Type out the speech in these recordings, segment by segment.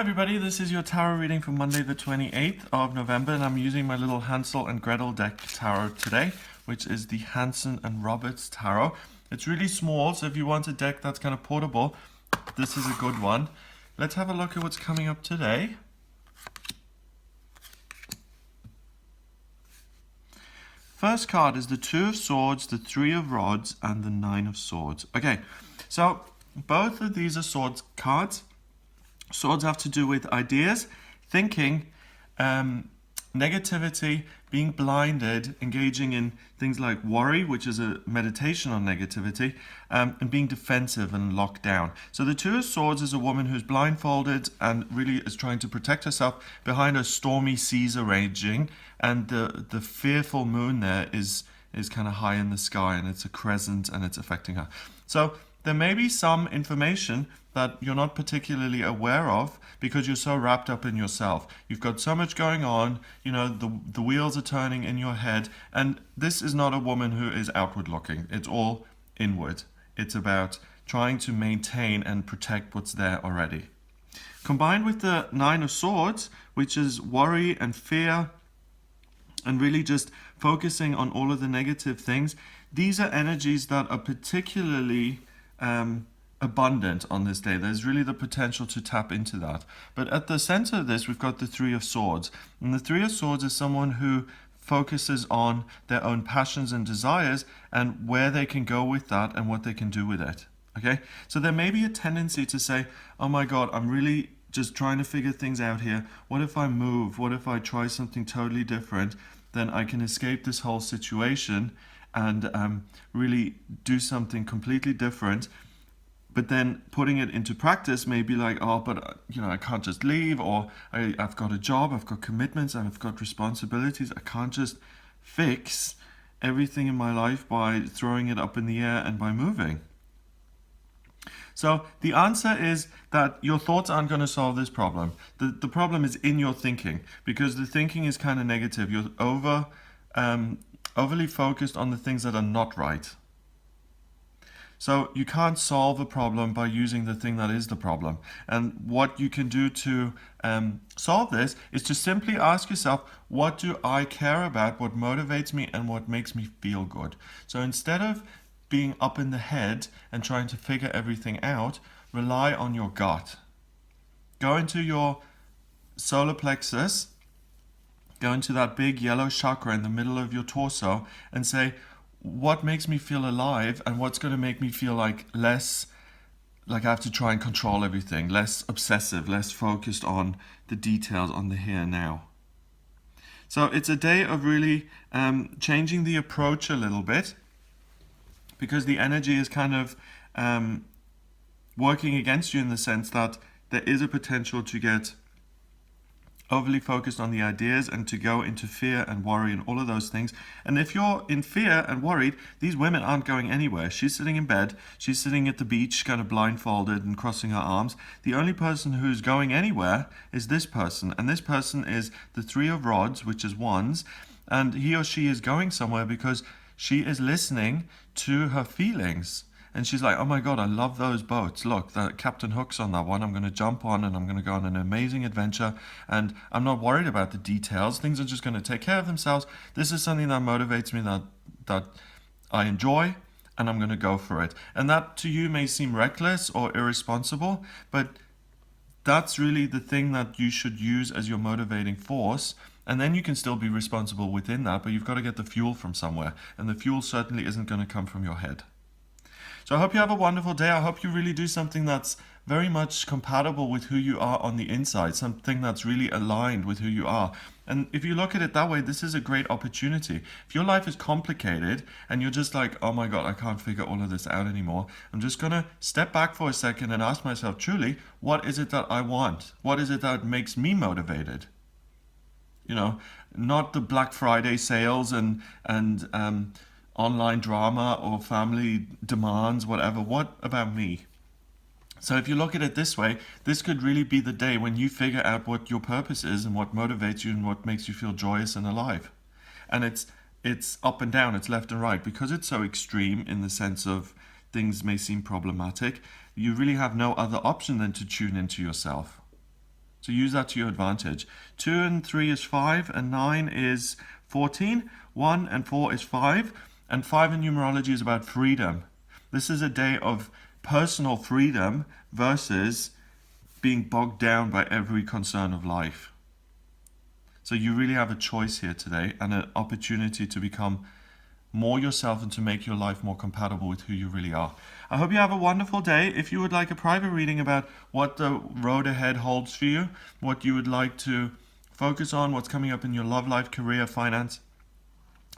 everybody, this is your tarot reading for Monday the 28th of November, and I'm using my little Hansel and Gretel deck tarot today, which is the Hanson and Roberts tarot. It's really small, so if you want a deck that's kind of portable, this is a good one. Let's have a look at what's coming up today. First card is the Two of Swords, the Three of Rods, and the Nine of Swords. Okay, so both of these are swords cards. Swords have to do with ideas, thinking, negativity, being blinded, engaging in things like worry, which is a meditation on negativity, and being defensive and locked down. So the Two of Swords is a woman who's blindfolded and really is trying to protect herself behind a stormy seas are raging, and the fearful moon there is kind of high in the sky, and it's a crescent and it's affecting her. So there may be some information that you're not particularly aware of because you're so wrapped up in yourself. You've got so much going on, you know, the wheels are turning in your head, and this is not a woman who is outward looking. It's all inward. It's about trying to maintain and protect what's there already. Combined with the Nine of Swords, which is worry and fear, and really just focusing on all of the negative things, these are energies that are particularly abundant on this day. There's really the potential to tap into that. But at the center of this, we've got the Three of Swords. And the Three of Swords is someone who focuses on their own passions and desires and where they can go with that and what they can do with it. Okay? So there may be a tendency to say, oh my God, I'm really just trying to figure things out here. What if I move? What if I try something totally different? Then I can escape this whole situation and really do something completely different. But then putting it into practice may be like, oh, but I can't just leave, or I've got a job, I've got commitments, I've got responsibilities. I can't just fix everything in my life by throwing it up in the air and by moving. So the answer is that your thoughts aren't going to solve this problem. The problem is in your thinking, because the thinking is kind of negative. You're overly focused on the things that are not right. So you can't solve a problem by using the thing that is the problem. And what you can do to solve this is to simply ask yourself, what do I care about, what motivates me, and what makes me feel good? So instead of being up in the head and trying to figure everything out, rely on your gut. Go into your solar plexus, go into that big yellow chakra in the middle of your torso and say, what makes me feel alive and what's going to make me feel like less like I have to try and control everything, less obsessive, less focused on the details, on the here and now. So it's a day of really changing the approach a little bit, because the energy is kind of working against you in the sense that there is a potential to get overly focused on the ideas and to go into fear and worry and all of those things. And if you're in fear and worried, these women aren't going anywhere. She's sitting in bed, she's sitting at the beach kind of blindfolded and crossing her arms. The only person who's going anywhere is this person, and this person is the Three of Rods, which is wands, and he or she is going somewhere because she is listening to her feelings. And she's like, oh my God, I love those boats. Look, the Captain Hook's on that one. I'm going to jump on and I'm going to go on an amazing adventure. And I'm not worried about the details. Things are just going to take care of themselves. This is something that motivates me, that I enjoy, and I'm going to go for it. And that to you may seem reckless or irresponsible, but that's really the thing that you should use as your motivating force. And then you can still be responsible within that, but you've got to get the fuel from somewhere. And the fuel certainly isn't going to come from your head. So I hope you have a wonderful day. I hope you really do something that's very much compatible with who you are on the inside, something that's really aligned with who you are. And if you look at it that way, this is a great opportunity. If your life is complicated and you're just like, oh my God, I can't figure all of this out anymore, I'm just going to step back for a second and ask myself, truly, what is it that I want? What is it that makes me motivated? You know, not the Black Friday sales and online drama or family demands, whatever. What about me? So if you look at it this way, this could really be the day when you figure out what your purpose is and what motivates you and what makes you feel joyous and alive. And it's up and down, it's left and right. Because it's so extreme in the sense of things may seem problematic, you really have no other option than to tune into yourself. So use that to your advantage. 2 and 3 is 5, and 9 is 14. 1 and 4 is 5, and 5 in numerology is about freedom. This is a day of personal freedom versus being bogged down by every concern of life. So you really have a choice here today and an opportunity to become more yourself and to make your life more compatible with who you really are. I hope you have a wonderful day. If you would like a private reading about what the road ahead holds for you, what you would like to focus on, what's coming up in your love life, career, finance,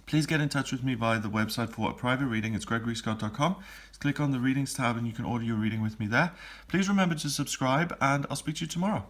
please get in touch with me via the website for a private reading. It's gregoryscott.com. Just click on the readings tab and you can order your reading with me there. Please remember to subscribe, and I'll speak to you tomorrow.